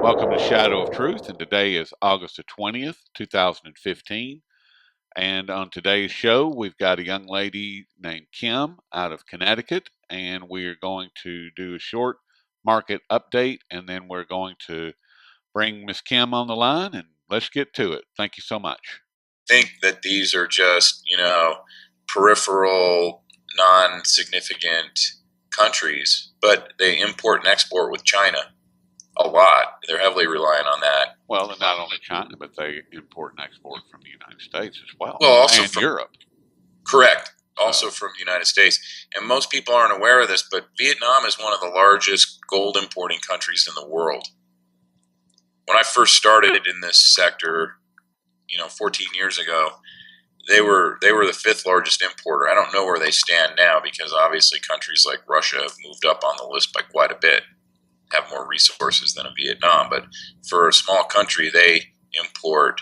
Welcome to Shadow of Truth, and today is August the 20th, 2015. And on today's show, we've got a young lady named Kim out of Connecticut, and we're going to do a short market update, and then we're going to bring Miss Kim on the line, and let's get to it. Thank you so much. Think that these are just, peripheral, non-significant countries, but they import and export with China a lot. They're heavily reliant on that. Well, and not only China, but they import and export from the United States as well, Well, also and from Europe. Correct. Also from the United States. And most people aren't aware of this, but Vietnam is one of the largest gold importing countries in the world. When I first started in this sector, 14 years ago, they were the fifth largest importer. I don't know where they stand now because obviously countries like Russia have moved up on the list by quite a bit, have more resources than Vietnam. But for a small country, they import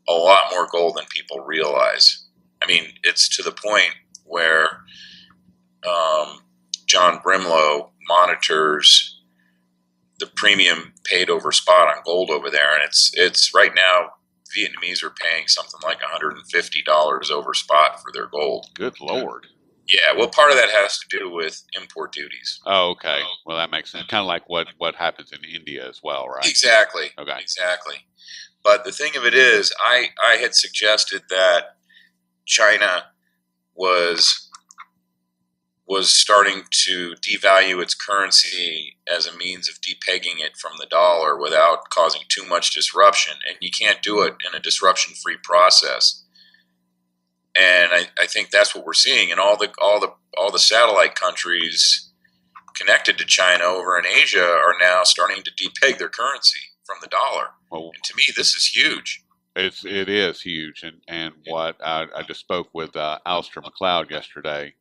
a lot more gold than people realize. I mean, it's to the point where John Brimlow monitors the premium paid over spot on gold over there, and it's right now Vietnamese are paying something like $150 over spot for their gold. Good Lord. Yeah, well, part of that has to do with import duties. Oh, okay. Well, that makes sense. Kind of like what happens in India as well, right? Exactly. Okay. Exactly. But the thing of it is, I had suggested that China was starting to devalue its currency as a means of depegging it from the dollar without causing too much disruption. And you can't do it in a disruption-free process. And I think that's what we're seeing. And all the satellite countries connected to China over in Asia are now starting to depeg their currency from the dollar. Well, and to me, this is huge. It is huge. And what I just spoke with Alistair McLeod yesterday,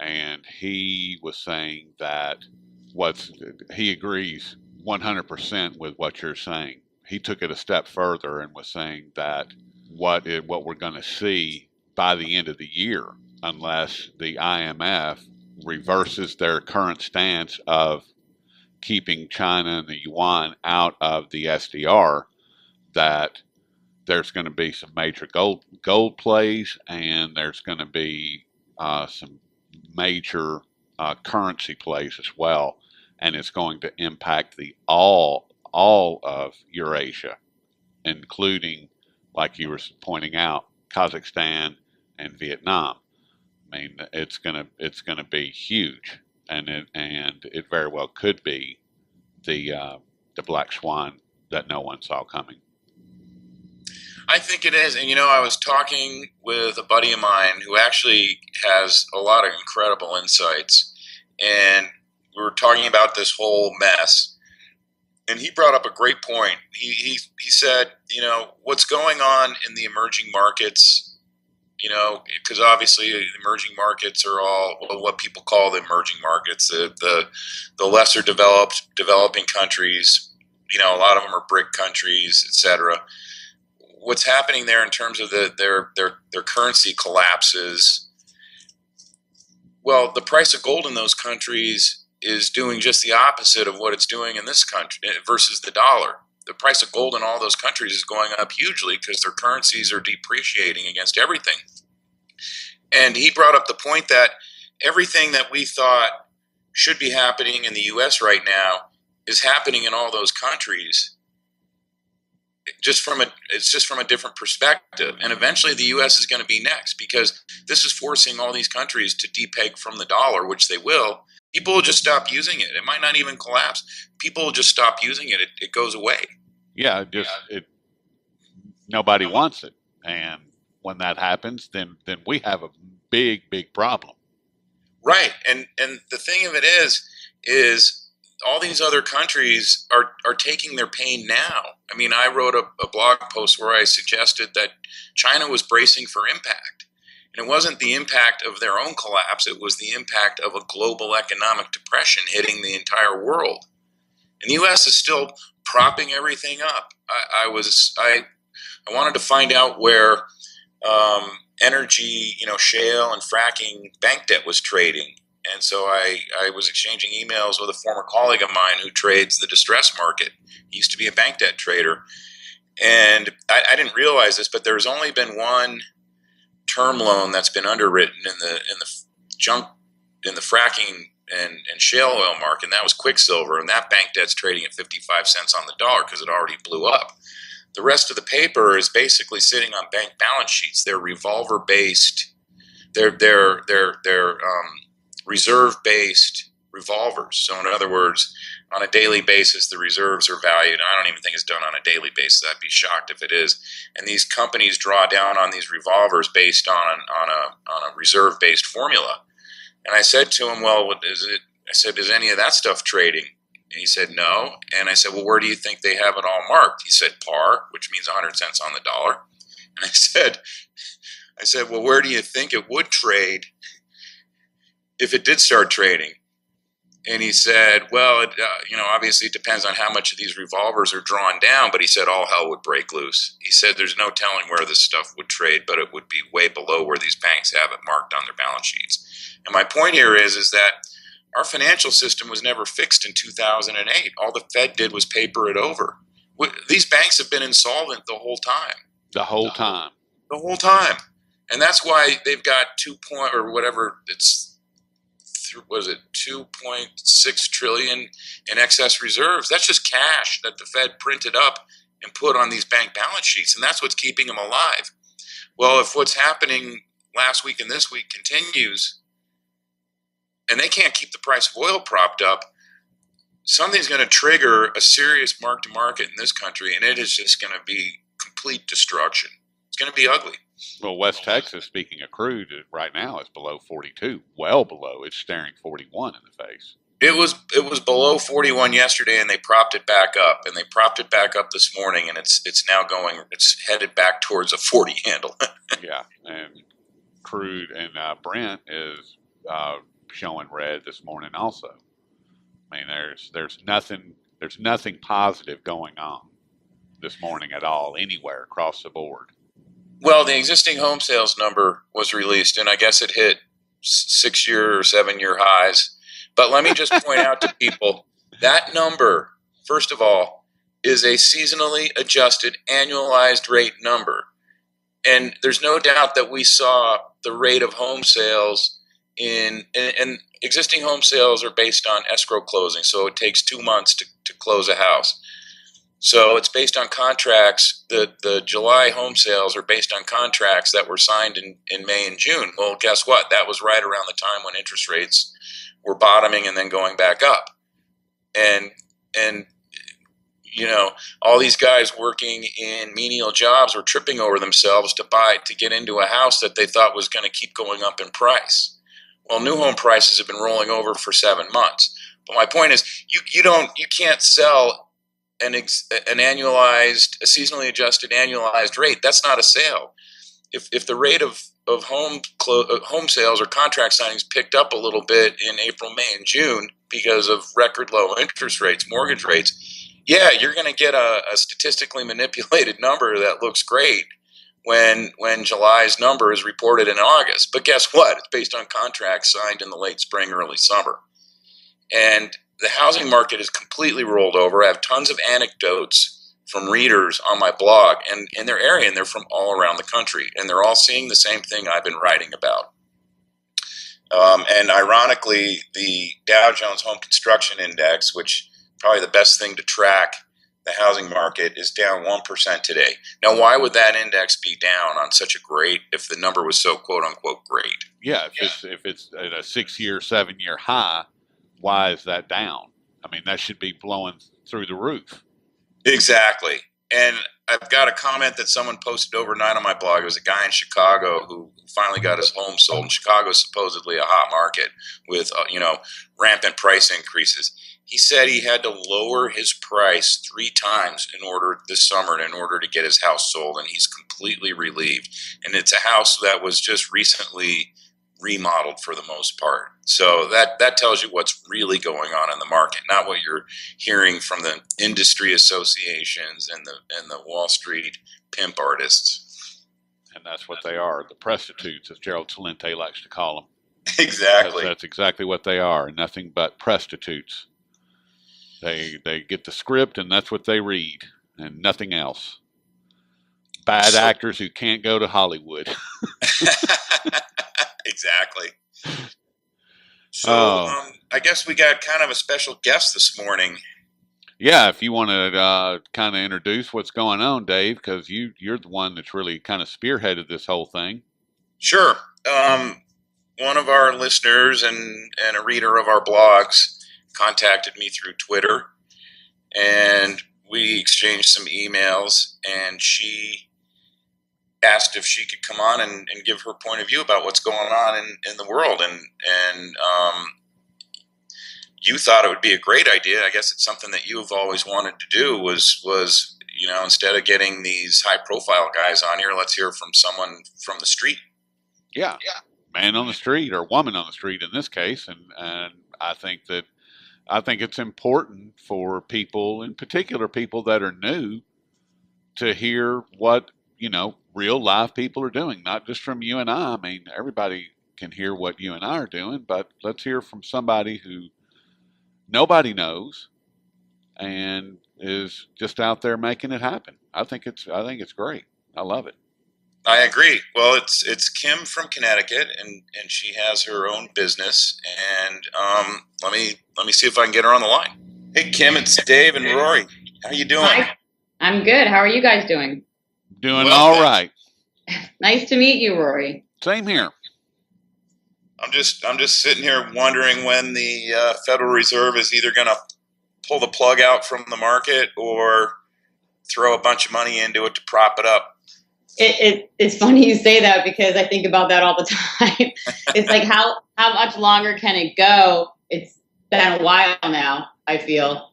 and he was saying that he agrees 100% with what you're saying. He took it a step further and was saying that what we're going to see by the end of the year, unless the IMF reverses their current stance of keeping China and the yuan out of the SDR, that there's going to be some major gold plays, and there's going to be some major currency plays as well, and it's going to impact the all of Eurasia, including, like you were pointing out, Kazakhstan and Vietnam. I mean, it's gonna be huge, and it very well could be the black swan that no one saw coming. I think it is. And, I was talking with a buddy of mine who actually has a lot of incredible insights. And we were talking about this whole mess. And he brought up a great point. He said, what's going on in the emerging markets, because obviously the emerging markets are all what people call the emerging markets, the lesser developing countries. A lot of them are BRIC countries, etc. What's happening there in terms of their currency collapses? Well, the price of gold in those countries is doing just the opposite of what it's doing in this country versus the dollar. The price of gold in all those countries is going up hugely because their currencies are depreciating against everything. And he brought up the point that everything that we thought should be happening in the U.S. right now is happening in all those countries. It's just from a different perspective. And eventually the U.S. is going to be next because this is forcing all these countries to depeg from the dollar, which they will. People will just stop using it. It might not even collapse. People will just stop using it. It goes away. Yeah, nobody wants it. And when that happens, then we have a big problem. Right. And the thing of it is all these other countries are taking their pain now. I mean, I wrote a blog post where I suggested that China was bracing for impact. And it wasn't the impact of their own collapse. It was the impact of a global economic depression hitting the entire world. And the U.S. is still propping everything up. I wanted to find out where energy, shale and fracking bank debt was trading. And so I was exchanging emails with a former colleague of mine who trades the distress market. He used to be a bank debt trader. And I didn't realize this, but there's only been one term loan that's been underwritten in the fracking and shale oil market, and that was Quicksilver, and that bank debt's trading at 55 cents on the dollar because it already blew up. The rest of the paper is basically sitting on bank balance sheets. They're revolver based. They're reserve based revolvers. So in other words, on a daily basis, the reserves are valued. I don't even think it's done on a daily basis. I'd be shocked if it is. And these companies draw down on these revolvers based on a reserve based formula. And I said to him, well, what is it? I said, is any of that stuff trading? And he said, no. And I said, well, where do you think they have it all marked? He said, par, which means 100 cents on the dollar. And I said, well, where do you think it would trade if it did start trading? And he said, well, obviously it depends on how much of these revolvers are drawn down, but he said all hell would break loose. He said there's no telling where this stuff would trade, but it would be way below where these banks have it marked on their balance sheets. And my point here is that our financial system was never fixed in 2008. All the Fed did was paper it over. These banks have been insolvent the whole time. The whole time. The whole time. And that's why they've got 2.6 trillion in excess reserves. That's just cash that the Fed printed up and put on these bank balance sheets, and that's what's keeping them alive. Well, if what's happening last week and this week continues, and they can't keep the price of oil propped up, something's going to trigger a serious mark-to-market in this country, and it is just going to be complete destruction. It's going to be ugly. Well, West Texas, speaking of crude, right now is below 42, well below. It's staring 41 in the face. It was below 41 yesterday, and they propped it back up, and they propped it back up this morning, and it's headed back towards a 40 handle. Yeah, and crude and Brent is showing red this morning also. I mean, there's nothing positive going on this morning at all anywhere across the board. Well, the existing home sales number was released, and I guess it hit 6-year or 7-year highs. But let me just point out to people, that number, first of all, is a seasonally adjusted annualized rate number. And there's no doubt that we saw the rate of home sales and existing home sales are based on escrow closing, so it takes 2 months to close a house. So it's based on contracts. The July home sales are based on contracts that were signed in May and June. Well, guess what? That was right around the time when interest rates were bottoming and then going back up. And all these guys working in menial jobs were tripping over themselves to get into a house that they thought was going to keep going up in price. Well, new home prices have been rolling over for 7 months. But my point is, you can't sell a seasonally adjusted annualized rate. That's not a sale. If the rate of home sales or contract signings picked up a little bit in April, May, and June because of record low interest rates, mortgage rates, yeah, you're going to get a statistically manipulated number that looks great when July's number is reported in August. But guess what? It's based on contracts signed in the late spring, early summer. And the housing market is completely rolled over. I have tons of anecdotes from readers on my blog and in their area, and they're from all around the country, and they're all seeing the same thing I've been writing about. And ironically, the Dow Jones Home Construction Index, which is probably the best thing to track the housing market, is down 1% today. Now, why would that index be down on such a great, if the number was so quote unquote great? Yeah, if it's at a 6-year, 7-year high, why is that down? I mean, that should be blowing through the roof. Exactly. And I've got a comment that someone posted overnight on my blog. It was a guy in Chicago who finally got his home sold. And Chicago is supposedly a hot market with, rampant price increases. He said he had to lower his price 3 times this summer in order to get his house sold. And he's completely relieved. And it's a house that was just recently remodeled for the most part. So that tells you what's really going on in the market, not what you're hearing from the industry associations and the Wall Street pimp artists. And that's what they are, the prostitutes, as Gerald Talente likes to call them. Exactly. That's exactly what they are. Nothing but prostitutes. They get the script and that's what they read and nothing else. Bad So actors who can't go to Hollywood. exactly. So Oh, I guess we got kind of a special guest this morning. yeah. If you want to kind of introduce what's going on, Dave, because you're the one that's really kind of spearheaded this whole thing. Sure. One of our listeners and a reader of our blogs contacted me through Twitter, and we exchanged some emails, and she asked if she could come on and give her point of view about what's going on in the world. And you thought it would be a great idea. I guess it's something that you've always wanted to do was instead of getting these high profile guys on here, let's hear from someone from the street. Yeah, man on the street or woman on the street in this case, and I think it's important for people, in particular people that are new, to hear what real live people are doing, not just from you and I. I mean, everybody can hear what you and I are doing, but let's hear from somebody who nobody knows and is just out there making it happen. I think it's great. I love it. I agree. Well, it's Kim from Connecticut, and she has her own business. And let me see if I can get her on the line. Hey, Kim, it's Dave and Rory. How you doing? Hi, I'm good. How are you guys doing? Doing Well, all right. Nice to meet you, Rory. Same here. I'm just sitting here wondering when the Federal Reserve is either going to pull the plug out from the market or throw a bunch of money into it to prop it up. It's funny you say that because I think about that all the time. It's like how much longer can it go? It's been a while now. I feel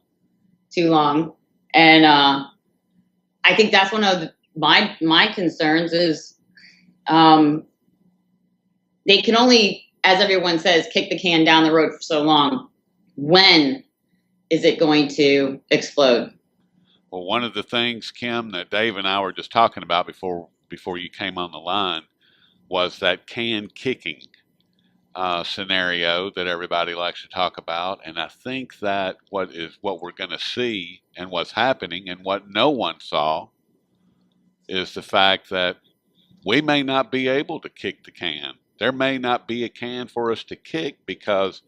too long, and I think that's one of my concerns is they can only, as everyone says, kick the can down the road for so long. When is it going to explode? Well, one of the things, Kim, that Dave and I were just talking about before you came on the line was that can kicking scenario that everybody likes to talk about. And I think that what we're going to see and what's happening and what no one saw is the fact that we may not be able to kick the can. There may not be a can for us to kick because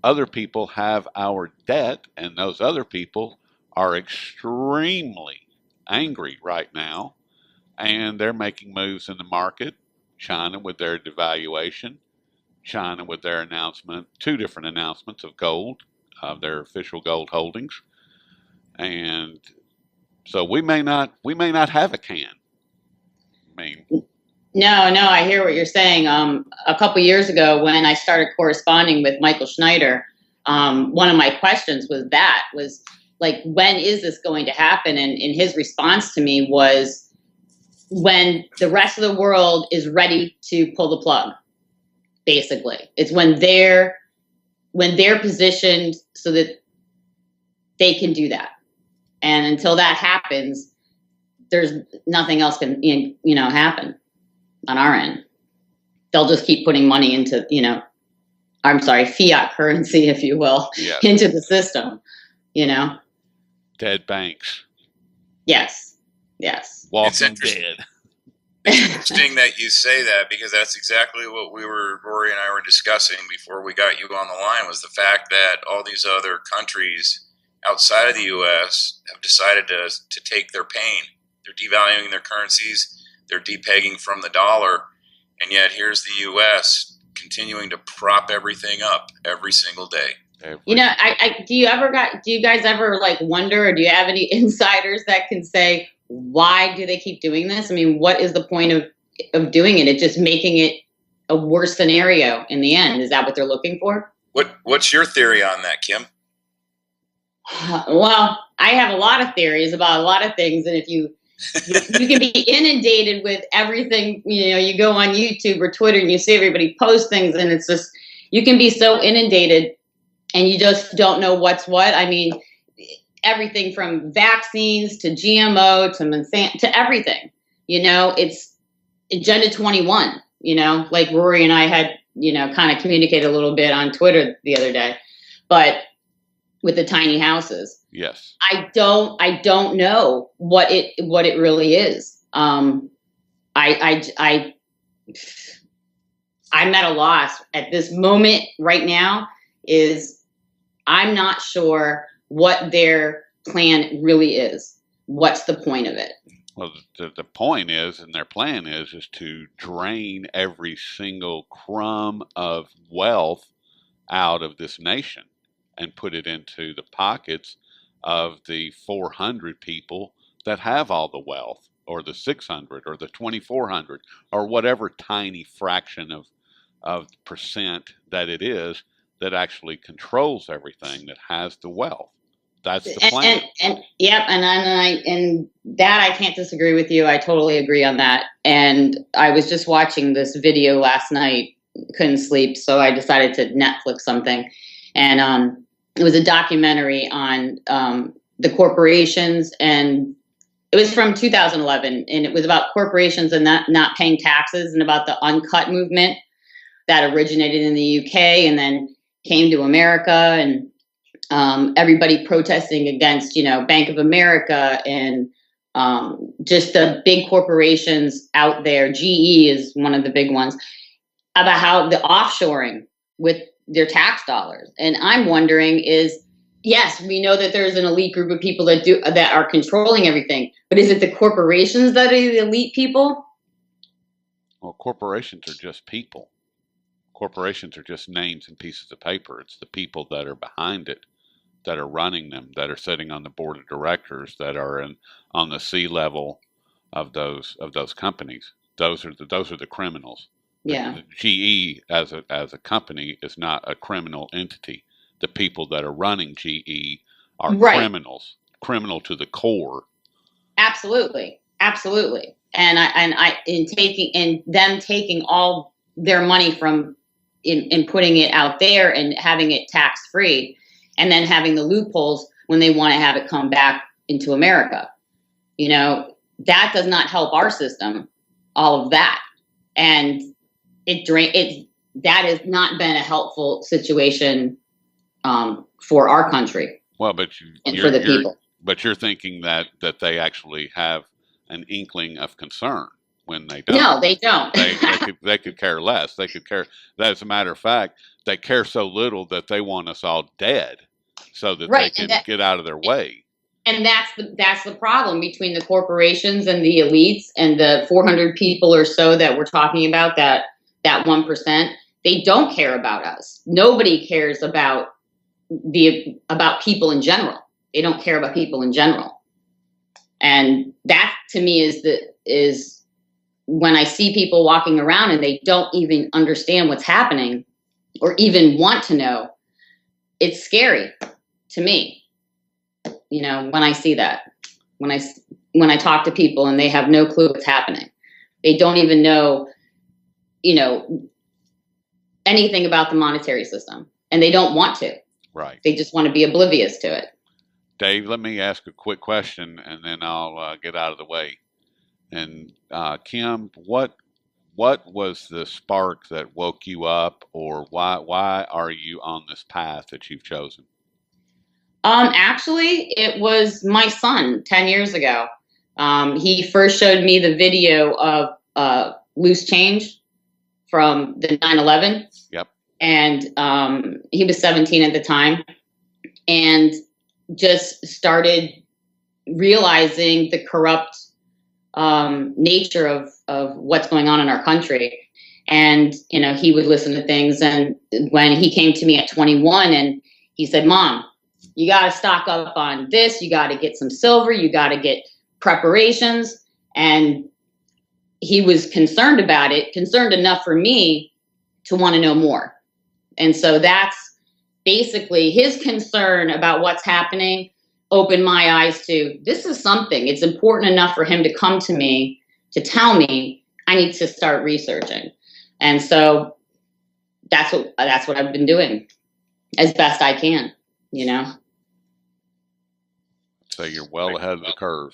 other people have our debt, and those other people are extremely angry right now, and they're making moves in the market. China with their devaluation, China with their announcement, two different announcements of gold, of their official gold holdings, and so we may not have a can. I mean, No, I hear what you're saying. A couple years ago, when I started corresponding with Michael Schneider, one of my questions was like, when is this going to happen? And his response to me was, when the rest of the world is ready to pull the plug. Basically, it's when they're positioned so that they can do that. And until that happens, there's nothing else can happen on our end. They'll just keep putting money into fiat currency, if you will, yes. into the system. Dead banks. Yes. Walking dead. It's interesting that you say that because that's exactly what Rory and I were discussing before we got you on the line, was the fact that all these other countries outside of the U.S. have decided to take their pain. They're devaluing their currencies. They're depegging from the dollar. And yet here's the U.S. continuing to prop everything up every single day. Do you guys ever like wonder, or do you have any insiders that can say, why do they keep doing this? I mean, what is the point of doing it? It's just making it a worse scenario in the end. Is that what they're looking for? What's your theory on that, Kim? Well, I have a lot of theories about a lot of things. And if you can be inundated with everything, you go on YouTube or Twitter and you see everybody post things, and it's just, you can be so inundated and you just don't know what's what. I mean, everything from vaccines to GMO to Monsanto to everything, it's Agenda 21, like Rory and I had kind of communicated a little bit on Twitter the other day, but with the tiny houses. Yes. I don't know what it really is. I'm at a loss at this moment right now. I'm not sure what their plan really is. What's the point of it? Well, the point is, and their plan is to drain every single crumb of wealth out of this nation and put it into the pockets of the 400 people that have all the wealth, or the 600, or the 2,400, or whatever tiny fraction of percent that it is that actually controls everything, that has the wealth. That's the plan. And that I can't disagree with you. I totally agree on that. And I was just watching this video last night, couldn't sleep, so I decided to Netflix something. And it was a documentary on the corporations, and it was from 2011, and it was about corporations and not paying taxes, and about the uncut movement that originated in the UK and then came to America, and everybody protesting against, Bank of America and just the big corporations out there. GE is one of the big ones, about how the offshoring with their tax dollars. And I'm wondering yes, we know that there's an elite group of people that are controlling everything, but is it the corporations that are the elite people? Well, corporations are just people. Corporations are just names and pieces of paper. It's the people that are behind it, that are running them, that are sitting on the board of directors, that are on the C level of those companies. Those are the criminals. Yeah. The GE as a company is not a criminal entity. The people that are running GE are criminals, criminal to the core. Absolutely. And them taking all their money from in putting it out there and having it tax free, and then having the loopholes when they want to have it come back into America. That does not help our system, all of that. And that has not been a helpful situation for our country. Well, but for the people. But you're thinking that they actually have an inkling of concern when they don't. No, they don't. they could care less. They could care. As a matter of fact, they care so little that they want us all dead, so that they can get out of their way. And that's the problem between the corporations and the elites and the 400 people or so that we're talking about, that 1%. They don't care about us. Nobody cares about people in general. They don't care about people in general. And that, to me, is when I see people walking around and they don't even understand what's happening or even want to know. It's scary to me. When I see that, when I talk to people and they have no clue what's happening, they don't even know, anything about the monetary system, and they don't want to. Right. They just want to be oblivious to it. Dave, let me ask a quick question, and then I'll get out of the way. And Kim, what was the spark that woke you up, or why are you on this path that you've chosen? Actually, it was my son 10 years ago. He first showed me the video of loose change from the 9/11. Yep. And he was 17 at the time, and just started realizing the corrupt nature of what's going on in our country. And, he would listen to things. And when he came to me at 21 and he said, "Mom, you got to stock up on this. You got to get some silver. You got to get preparations." And he was concerned about it, concerned enough for me to want to know more. And so that's basically his concern about what's happening opened my eyes to, this is something. It's important enough for him to come to me to tell me I need to start researching. And so that's what I've been doing as best I can, So you're well ahead of the curve.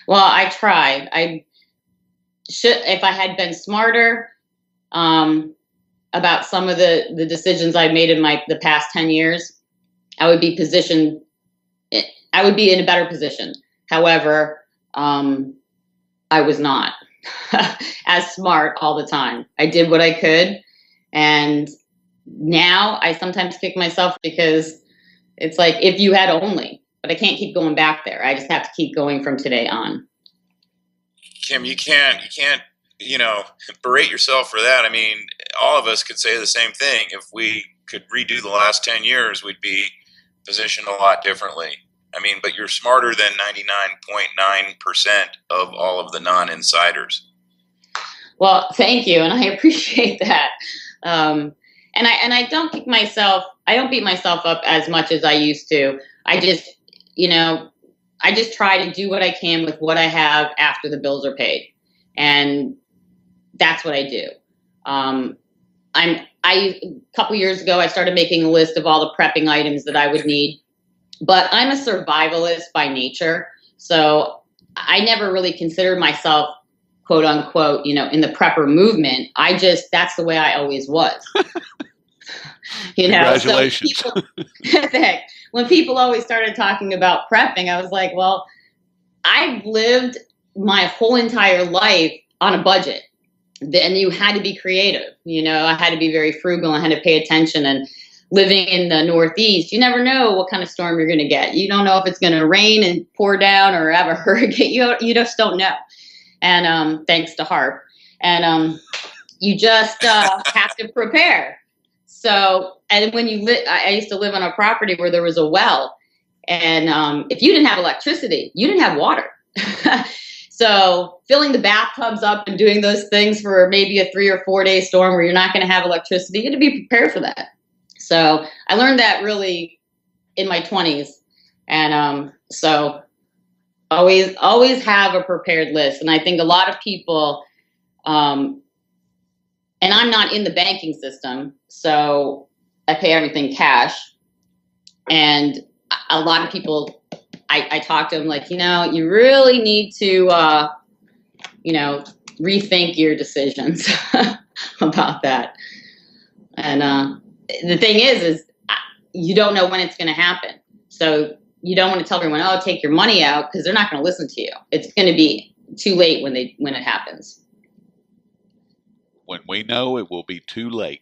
Well, I tried. If I had been smarter, about some of the decisions I've made in the past 10 years, I would be in a better position. However, I was not as smart all the time. I did what I could. And now I sometimes kick myself because it's like, if you had only, but I can't keep going back there. I just have to keep going from today on. Kim, you can't, berate yourself for that. I mean, all of us could say the same thing. If we could redo the last 10 years, we'd be positioned a lot differently. I mean, but you're smarter than 99.9% of all of the non-insiders. Well, thank you. And I appreciate that. And I don't beat myself up as much as I used to. I just try to do what I can with what I have after the bills are paid. And that's what I do. A couple years ago, I started making a list of all the prepping items that I would need, but I'm a survivalist by nature. So I never really considered myself, quote unquote, in the prepper movement. That's the way I always was. Congratulations. So when people always started talking about prepping, I was like, well, I've lived my whole entire life on a budget. Then you had to be creative. I had to be very frugal. I had to pay attention. And living in the Northeast, you never know what kind of storm you're going to get. You don't know if it's going to rain and pour down or have a hurricane. You just don't know. And thanks to HARP. And you just have to prepare. So, and when I used to live on a property where there was a well. And if you didn't have electricity, you didn't have water. So filling the bathtubs up and doing those things for maybe a 3 or 4 day storm where you're not going to have electricity, you had to be prepared for that. So I learned that really in my 20s. And so always have a prepared list. And I think a lot of people, and I'm not in the banking system, so I pay everything cash. And a lot of people, I talk to them like, you really need to, rethink your decisions about that. And the thing is you don't know when it's going to happen. So you don't want to tell everyone, oh, take your money out, because they're not going to listen to you. It's going to be too late when it happens. When we know, it will be too late.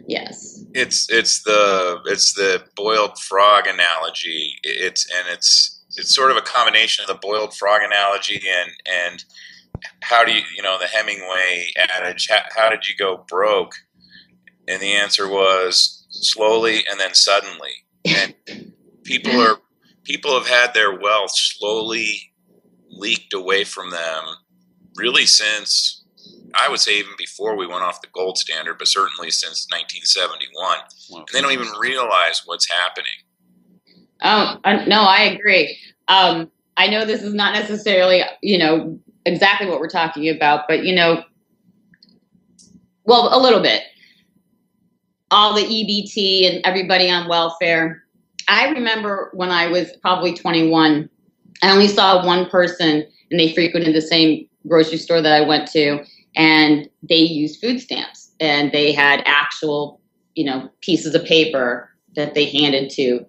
Yes. It's the boiled frog analogy. It's sort of a combination of the boiled frog analogy and how do you, the Hemingway adage, how did you go broke? And the answer was slowly and then suddenly. And people have had their wealth slowly leaked away from them really since, I would say, even before we went off the gold standard, but certainly since 1971. And they don't even realize what's happening. Oh, no, I agree. I know this is not necessarily, exactly what we're talking about, but, well, a little bit. All the EBT and everybody on welfare. I remember when I was probably 21, I only saw one person, and they frequented the same grocery store that I went to, and they used food stamps, and they had actual, pieces of paper that they handed to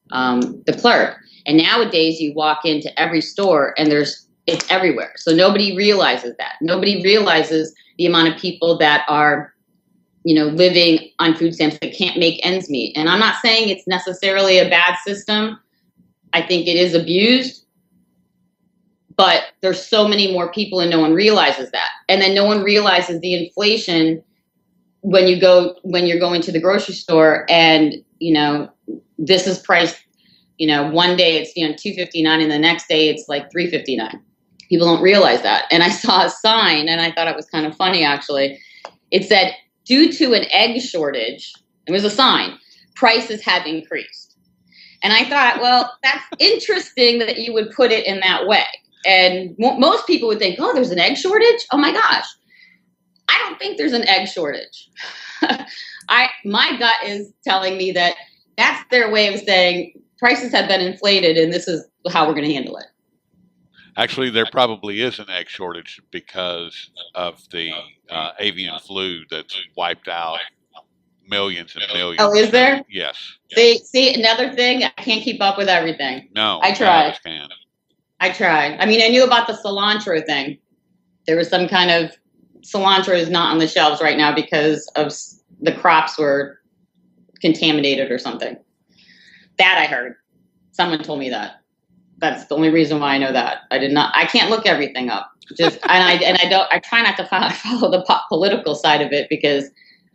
the clerk. And nowadays you walk into every store and it's everywhere. So nobody realizes that. Nobody realizes the amount of people that are, living on food stamps that can't make ends meet. And I'm not saying it's necessarily a bad system. I think it is abused. But there's so many more people and no one realizes that. And then no one realizes the inflation when you're going to the grocery store and, this is priced, one day it's, $2.59 and the next day it's like $3.59. People don't realize that. And I saw a sign and I thought it was kind of funny, actually. It said, due to an egg shortage, it was a sign, prices have increased. And I thought, well, that's interesting that you would put it in that way. And most people would think, oh, there's an egg shortage? Oh my gosh. I don't think there's an egg shortage. My gut is telling me that that's their way of saying prices have been inflated and this is how we're going to handle it. Actually, there probably is an egg shortage because of the avian flu that's wiped out millions and millions. Oh, is there? Yes. See, another thing, I can't keep up with everything. No, I none try. of us can. I try. I mean, I knew about the cilantro thing. There was some kind of cilantro is not on the shelves right now because of the crops were contaminated or something. That I heard. Someone told me that. That's the only reason why I know that. I can't look everything up. Just I try not to follow the political side of it because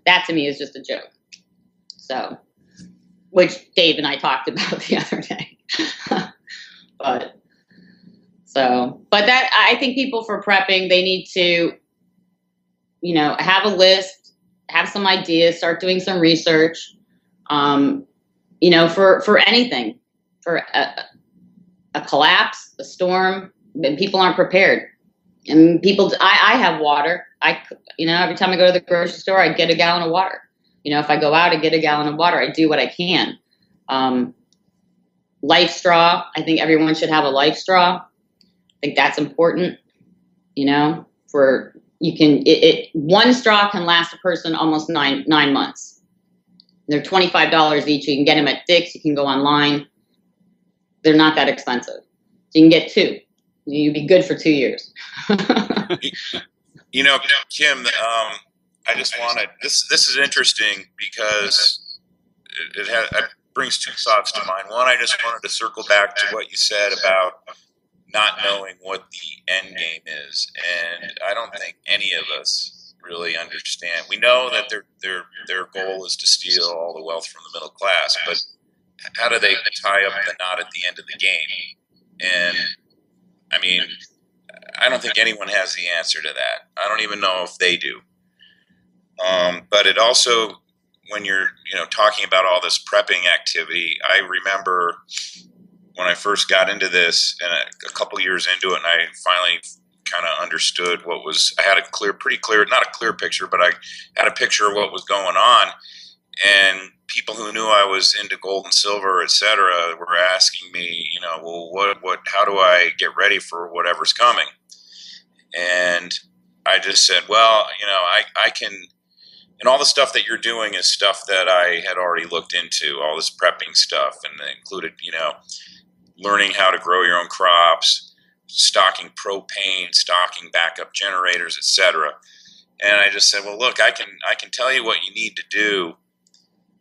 that to me is just a joke. So, which Dave and I talked about the other day. But that I think people for prepping, they need to, have a list, have some ideas, start doing some research, for anything, for a collapse, a storm, and people aren't prepared. And I have water. Every time I go to the grocery store, I get a gallon of water. If I go out, I get a gallon of water. I do what I can. Life straw. I think everyone should have a life straw. I think that's important. One straw can last a person almost nine months. They're $25 each. You can get them at Dick's. You can go online. They're not that expensive. So you can get two. You'd be good for 2 years. Kim, I just wanted this is interesting because it brings two thoughts to mind. One, I just wanted to circle back to what you said about not knowing what the end game is, and I don't think any of us really understand. We know that their goal is to steal all the wealth from the middle class, but how do they tie up the knot at the end of the game? And I mean, I don't think anyone has the answer to that. I don't even know if they do. But it also, when you're talking about all this prepping activity, I remember when I first got into this, and a couple years into it, and I finally kind of understood I had not a clear picture, but I had a picture of what was going on. And people who knew I was into gold and silver, et cetera, were asking me, how do I get ready for whatever's coming? And I just said, well, I can, and all the stuff that you're doing is stuff that I had already looked into, all this prepping stuff, and it included, learning how to grow your own crops, stocking propane, stocking backup generators, et cetera. And I just said, well, look, I can tell you what you need to do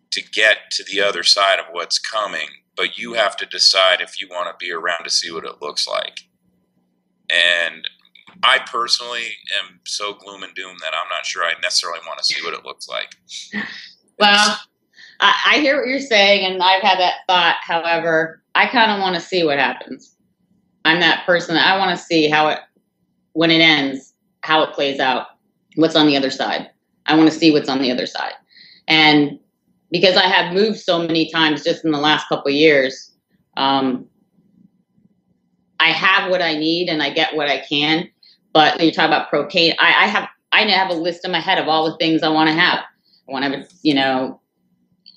to get to the other side of what's coming, but you have to decide if you want to be around to see what it looks like. And I personally am so gloom and doom that I'm not sure I necessarily want to see what it looks like. Well, I hear what you're saying, and I've had that thought. However, I kind of want to see what happens. I'm that person that I want to see when it ends, how it plays out, what's on the other side. I want to see what's on the other side. And because I have moved so many times just in the last couple of years, I have what I need and I get what I can. But when you talk about propane, I have a list in my head of all the things I want to have. I want to have,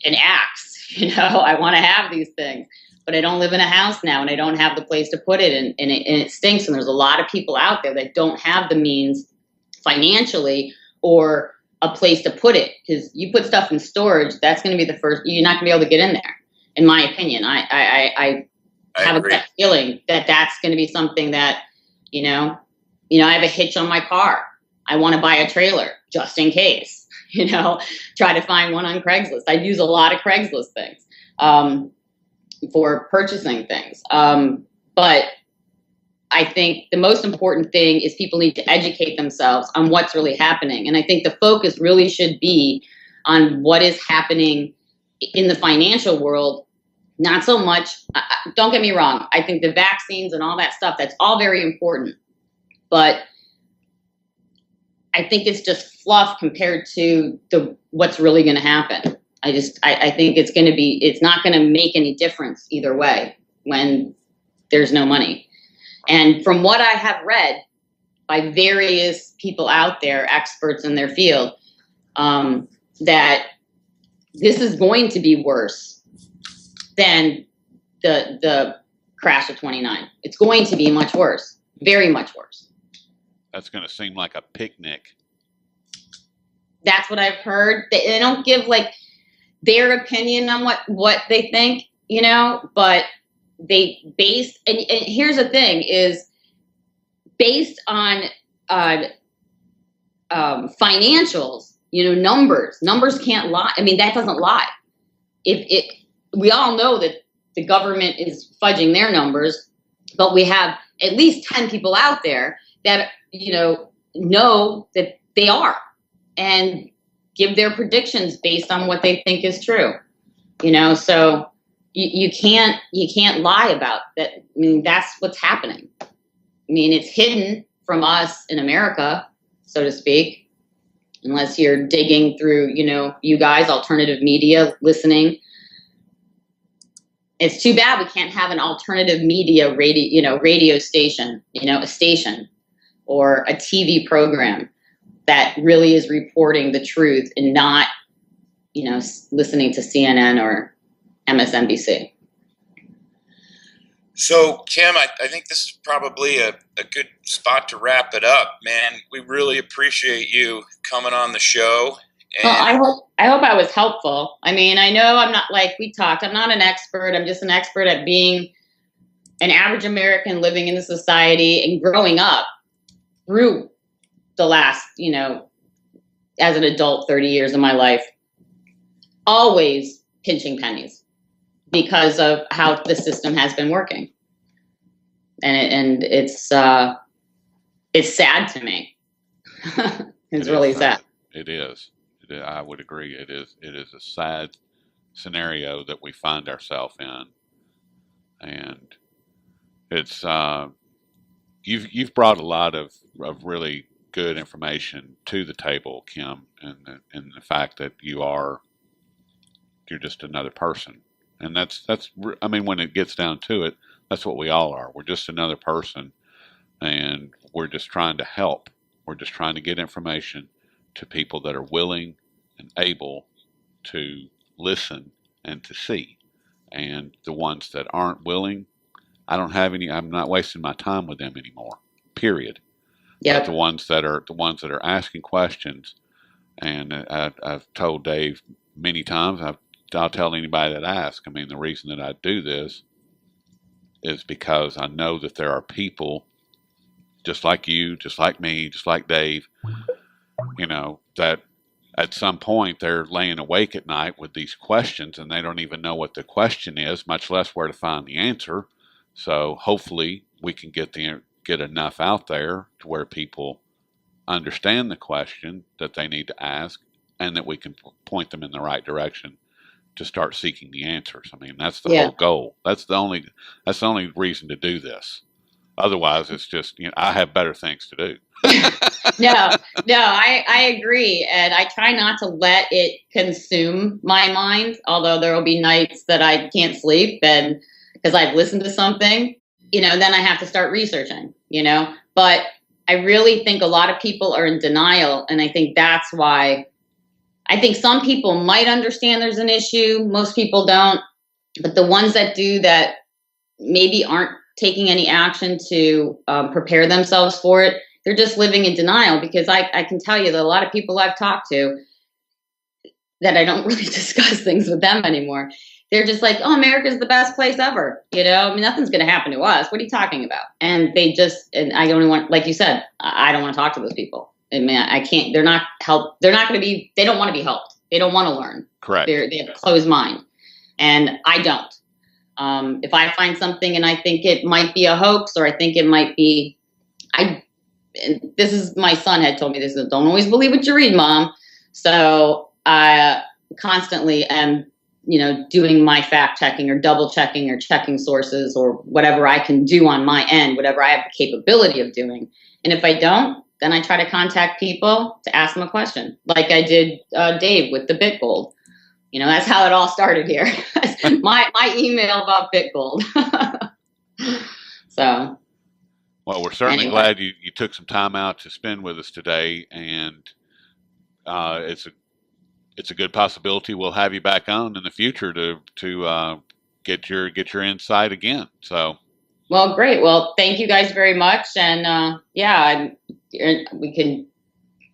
an axe, I want to have these things, but I don't live in a house now and I don't have the place to put it, and it stinks. And there's a lot of people out there that don't have the means financially or a place to put it, because you put stuff in storage, that's going to be the first, you're not going to be able to get in there. In my opinion, I have a gut feeling that that's going to be something that, I have a hitch on my car. I want to buy a trailer just in case, try to find one on Craigslist. I use a lot of Craigslist things for purchasing things. But I think the most important thing is people need to educate themselves on what's really happening. And I think the focus really should be on what is happening in the financial world. Not so much, don't get me wrong, I think the vaccines and all that stuff, that's all very important. But I think it's just fluff compared to what's really going to happen. I think it's not going to make any difference either way when there's no money. And from what I have read by various people out there, experts in their field, that this is going to be worse than the crash of 29. It's going to be much worse. Very much worse. That's going to seem like a picnic. That's what I've heard. They don't give like their opinion on what they think, but they base, and here's the thing is based on financials, numbers can't lie. I mean, that doesn't lie. We all know that the government is fudging their numbers, but we have at least 10 people out there that, know that they are and give their predictions based on what they think is true, so you can't lie about that. I mean, that's what's happening. I mean, it's hidden from us in America, so to speak, unless you're digging through, you guys, alternative media, listening. It's too bad we can't have an alternative media radio station, a station or a TV program that really is reporting the truth and not, listening to CNN or MSNBC. So, Kim, I think this is probably a good spot to wrap it up, man. We really appreciate you coming on the show. And well, I hope I was helpful. I mean, I know I'm not, like we talked, I'm not an expert. I'm just an expert at being an average American living in the society and growing up through the last, as an adult, 30 years of my life, always pinching pennies because of how the system has been working. And it's sad to me. It's really sad. It is. I would agree. It is a sad scenario that we find ourselves in, and it's you've brought a lot of really good information to the table, Kim, and the fact that you're just another person, and that's I mean, when it gets down to it, that's what we all are. We're just another person, and we're just trying to help. We're just trying to get information to people that are willing and able to listen and to see. And the ones that aren't willing, I'm not wasting my time with them anymore, period. Yeah. But the ones that are asking questions, and I've told Dave many times, I'll tell anybody that asks, I mean, the reason that I do this is because I know that there are people just like you, just like me, just like Dave, that at some point they're laying awake at night with these questions and they don't even know what the question is, much less where to find the answer. So hopefully we can get enough out there to where people understand the question that they need to ask, and that we can point them in the right direction to start seeking the answers. I mean, that's the whole goal. That's the only reason to do this. Otherwise, it's just, I have better things to do. No, I agree. And I try not to let it consume my mind, although there will be nights that I can't sleep and because I've listened to something, then I have to start researching, but I really think a lot of people are in denial. And I think that's why I think some people might understand there's an issue. Most people don't. But the ones that do, that maybe aren't taking any action to prepare themselves for it, they're just living in denial, because I can tell you that a lot of people I've talked to that I don't really discuss things with them anymore. They're just like, oh, America's the best place ever. I mean, nothing's going to happen to us. What are you talking about? And and I don't want, like you said, I don't want to talk to those people. I mean, I can't, they're not going to be, they don't want to be helped. They don't want to learn. Correct. They have a closed mind. And I don't. If I find something and I think it might be a hoax, or I think it might be, this is, my son had told me this, don't always believe what you read, Mom. So I constantly am, doing my fact checking or double checking or checking sources or whatever I can do on my end, whatever I have the capability of doing. And if I don't, then I try to contact people to ask them a question, like I did Dave with the BitGold. That's how it all started here. my email about BitGold. So. Well, we're certainly glad you took some time out to spend with us today, and it's a good possibility we'll have you back on in the future to get your insight again. So. Well, great. Well, thank you guys very much. And we can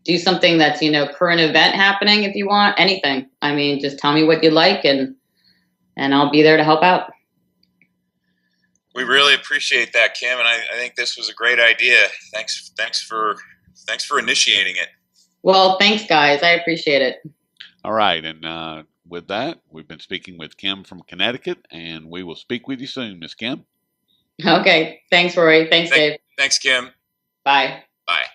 do something that's, current event happening if you want, anything. I mean, just tell me what you'd like and I'll be there to help out. We really appreciate that, Kim, and I think this was a great idea. Thanks for initiating it. Well, thanks, guys. I appreciate it. All right, and with that, we've been speaking with Kim from Connecticut, and we will speak with you soon, Miss Kim. Okay. Thanks, Rory. Thanks, Dave. Thanks, Kim. Bye. Bye.